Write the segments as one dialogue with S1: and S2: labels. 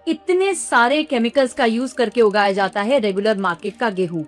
S1: इतने सारे केमिकल्स का यूज करके उगाया जाता है रेगुलर मार्केट का गेहूं,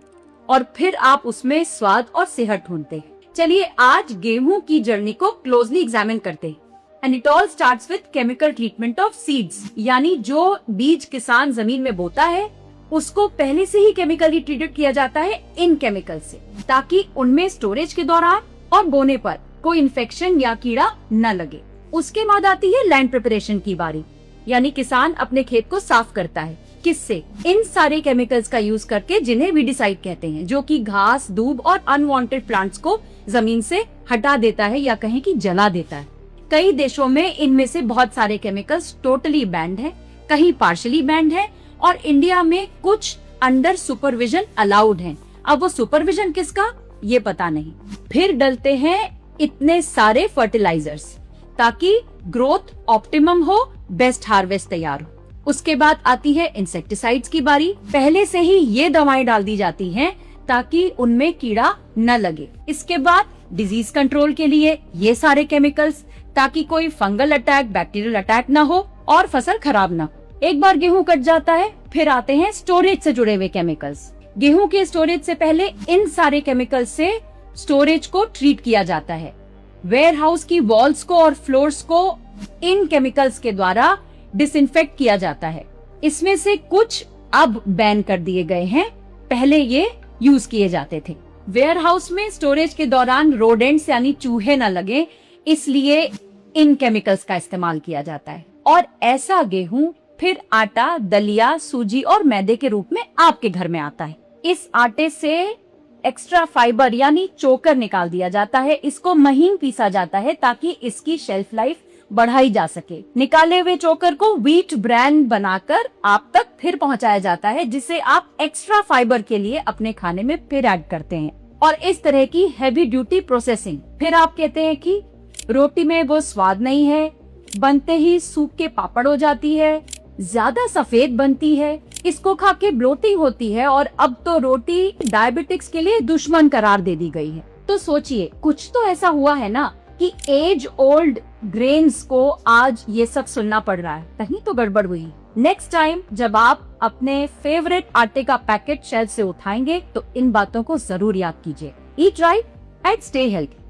S1: और फिर आप उसमें स्वाद और सेहत ढूंढते हैं। चलिए आज गेहूं की जर्नी को क्लोजली एग्जामिन करते हैं। And it all starts with chemical treatment of seeds, यानी जो बीज किसान जमीन में बोता है उसको पहले से ही केमिकली ट्रीटेड किया जाता है इन केमिकल से, ताकि उनमें स्टोरेज के दौरान और बोने पर कोई इन्फेक्शन या कीड़ा न लगे। उसके बाद आती है लैंड प्रिपरेशन की बारी, यानी किसान अपने खेत को साफ करता है। किससे? इन सारे केमिकल्स का यूज करके, जिन्हें वीडिसाइड कहते हैं, जो कि घास, दूब और अनवांटेड प्लांट्स को जमीन से हटा देता है या कहें कि जला देता है। कई देशों में इनमें से बहुत सारे केमिकल्स टोटली बैंड है, कहीं पार्शली बैंड है, और इंडिया में कुछ अंडर सुपरविजन अलाउड हैं। अब वो सुपरविजन किसका ये पता नहीं। फिर डलते हैं इतने सारे फर्टिलाइजर्स ताकि ग्रोथ ऑप्टिमम हो, बेस्ट हार्वेस्ट तैयार हो। उसके बाद आती है इंसेक्टिसाइड्स की बारी। पहले से ही ये दवाएं डाल दी जाती हैं ताकि उनमें कीड़ा न लगे। इसके बाद डिजीज कंट्रोल के लिए ये सारे केमिकल्स, ताकि कोई फंगल अटैक, बैक्टीरियल अटैक ना हो और फसल खराब ना। एक बार गेहूं कट जाता है, फिर आते हैं स्टोरेज से जुड़े हुए केमिकल्स। गेहूं के स्टोरेज से पहले इन सारे केमिकल्स से स्टोरेज को ट्रीट किया जाता है। वेयर हाउस की वॉल्स को और फ्लोर्स को इन केमिकल्स के द्वारा डिसइंफेक्ट किया जाता है। इसमें से कुछ अब बैन कर दिए गए हैं, पहले ये यूज किए जाते थे। वेयर हाउस में स्टोरेज के दौरान रोडेंट्स यानी चूहे न लगे, इसलिए इन केमिकल्स का इस्तेमाल किया जाता है। और ऐसा गेहूं फिर आटा, दलिया, सूजी और मैदे के रूप में आपके घर में आता है। इस आटे से एक्स्ट्रा फाइबर यानी चोकर निकाल दिया जाता है। इसको महीन पीसा जाता है ताकि इसकी शेल्फ लाइफ बढ़ाई जा सके। निकाले हुए चोकर को व्हीट ब्रांड बनाकर आप तक फिर पहुंचाया जाता है, जिसे आप एक्स्ट्रा फाइबर के लिए अपने खाने में फिर ऐड करते हैं। और इस तरह की हैवी ड्यूटी प्रोसेसिंग, फिर आप कहते हैं कि रोटी में वो स्वाद नहीं है, बनते ही सूख के पापड़ हो जाती है, ज्यादा सफेद बनती है, इसको खा के ब्लोटिंग होती है, और अब तो रोटी डायबिटिक्स के लिए दुश्मन करार दे दी गई है। तो सोचिए, कुछ तो ऐसा हुआ है ना कि एज ओल्ड ग्रेन्स को आज ये सब सुनना पड़ रहा है। कहीं तो गड़बड़ हुई। नेक्स्ट टाइम जब आप अपने फेवरेट आटे का पैकेट शेल्फ से उठाएंगे तो इन बातों को जरूर याद कीजिए। Eat right and stay healthy.